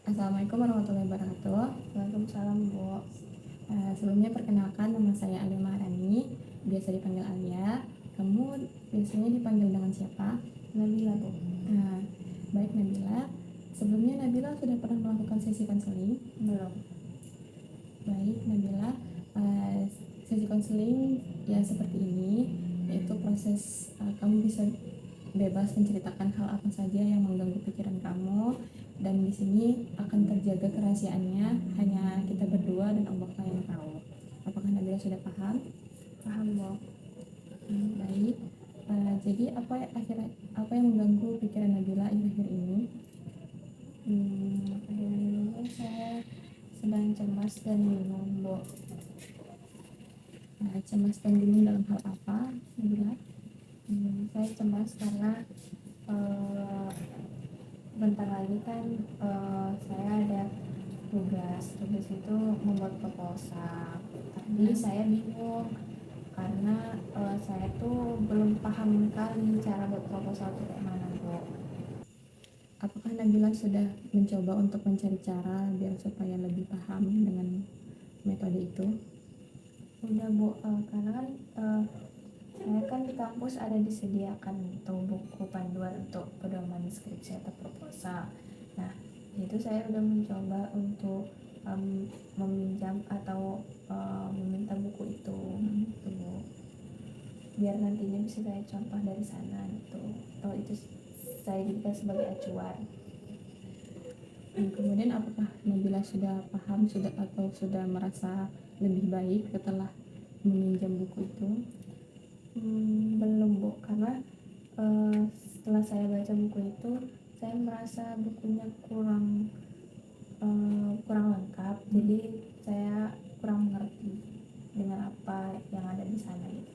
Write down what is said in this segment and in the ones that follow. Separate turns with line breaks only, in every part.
Assalamualaikum warahmatullahi wabarakatuh.
Waalaikumsalam, Bu.
Sebelumnya perkenalkan, nama saya Alia Maharani, biasa dipanggil Alia. Kamu biasanya dipanggil dengan siapa?
Nabila, Bu.
Nah, baik Nabila. Sebelumnya Nabila sudah pernah melakukan sesi konseling?
Belum.
Baik Nabila, sesi konseling ya seperti ini, yaitu proses kamu bisa bebas menceritakan hal apa saja yang mengganggu pikiran kamu, dan di sini akan terjaga kerahasiaannya, hanya kita berdua dan Allah yang tahu. Apakah Nabila sudah paham?
Paham, Bu.
Baik. Jadi apa yang mengganggu pikiran Nabila akhir-akhir ini?
Akhir-akhir ini saya sedang cemas dan bingung, Bu.
Cemas dan bingung dalam hal apa, Nabila?
Saya cemas karena bentar lagi kan saya ada tugas itu membuat proposal, tapi saya bingung karena saya tuh belum paham sekali cara buat proposal itu kayak mana, Bu.
Apakah Nabila sudah mencoba untuk mencari cara biar supaya lebih paham dengan metode itu?
Udah, Bu. Karena kan saya kan di kampus ada disediakan tuh buku panduan untuk pedoman skripsi atau proposal. Nah, itu saya udah mencoba untuk meminjam atau meminta buku itu, gitu, Bu. Biar nantinya bisa saya contoh dari sana gitu. Atau itu saya jadikan sebagai acuan.
Kemudian apakah Nabila sudah paham atau sudah merasa lebih baik setelah meminjam buku itu?
Belum, Bu, karena setelah saya baca buku itu saya merasa bukunya kurang lengkap, jadi saya kurang mengerti dengan apa yang ada di sana gitu.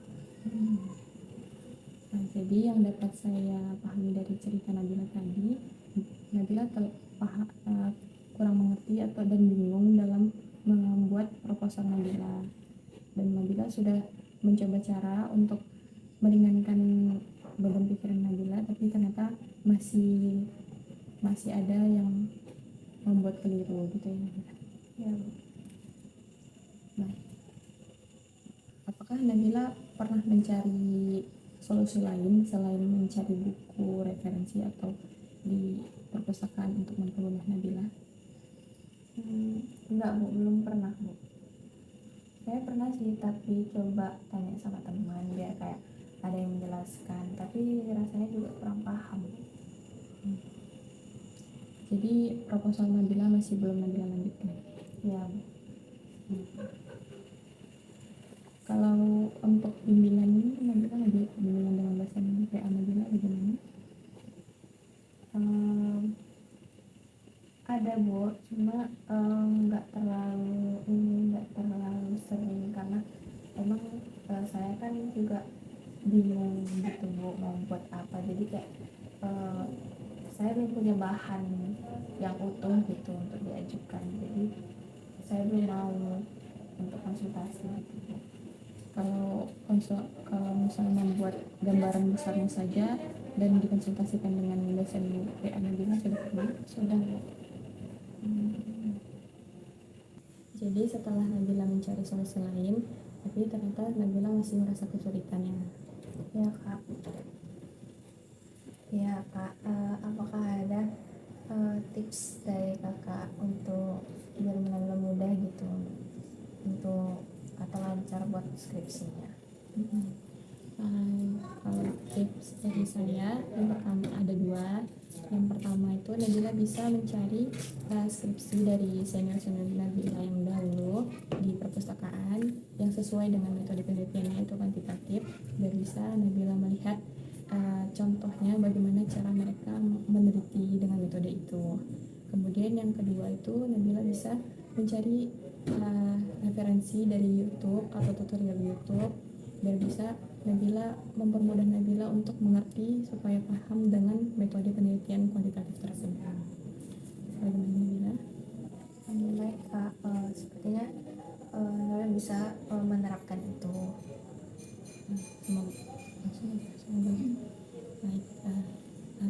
Jadi yang dapat saya pahami dari cerita Nabila tadi, Nabila kurang mengerti dan bingung dalam membuat proposal Nabila, dan Nabila sudah mencoba cara untuk meringankan beban pikiran Nabila, tapi ternyata masih ada yang membuat keliru gitu ya Nabila.
Ya, Bu.
Baik. Apakah Nabila pernah mencari solusi lain selain mencari buku referensi atau di perpustakaan untuk mempermudah Nabila?
Enggak, Bu, belum pernah, Bu. Saya pernah sih, tapi coba tanya sama teman biar kayak ada yang menjelaskan, tapi rasanya juga kurang paham.
Jadi proposal Nabila masih belum Nabila lanjutkan.
Ya, Bu.
Kalau untuk bimbingan ini Nabila bimbingan dengan bahasa PA Nabila bagaimana?
Ada, Bu, cuma nggak terlalu sering karena emang saya kan juga bingung gitu, Bu, mau buat apa. Jadi kayak saya belum punya bahan yang utuh gitu untuk diajukan, jadi saya belum mau untuk konsultasi gitu, Bu.
Kalau misalnya membuat gambaran besarnya saja dan dikonsultasikan dengan dosen PA Nabila sudah pernah?
Sudah, Bu.
Jadi setelah Nabila mencari solusi lain, tapi ternyata Nabila masih merasa kesulitannya.
Ya, Kak. Ya, Kak. Apakah ada tips dari Kakak untuk biar benar-benar mudah gitu untuk atau lancar buat skripsinya?
Kalau tips dari saya, yang pertama ada dua. Yang pertama itu Nabila bisa mencari skripsi dari senior-senior Nabila yang dahulu di perpustakaan yang sesuai dengan metode penelitiannya itu kuantitatif, biar bisa Nabila melihat contohnya bagaimana cara mereka meneliti dengan metode itu. Kemudian yang kedua itu Nabila bisa mencari referensi dari YouTube atau tutorial YouTube, biar bisa Nabila mempermudah Nabila untuk mengerti supaya paham dengan metode penelitian kuantitatif tersebut. Bagaimana Nabila?
Baik, Kak. Sepertinya Nabila bisa menerapkan itu.
Semoga. Baik,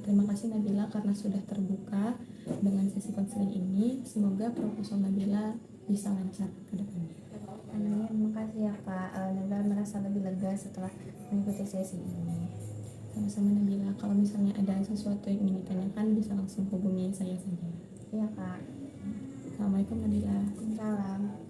terima kasih Nabila karena sudah terbuka dengan sesi konseling ini. Semoga proposal Nabila bisa lancar ke depannya.
Amin, makasih ya Kak. Nabila merasa lebih lega setelah mengikuti sesi ini.
Sama-sama Nabila, kalau misalnya ada sesuatu yang ingin ditanyakan bisa langsung hubungi saya saja.
Iya Kak.
Assalamualaikum Nabila.
Salam.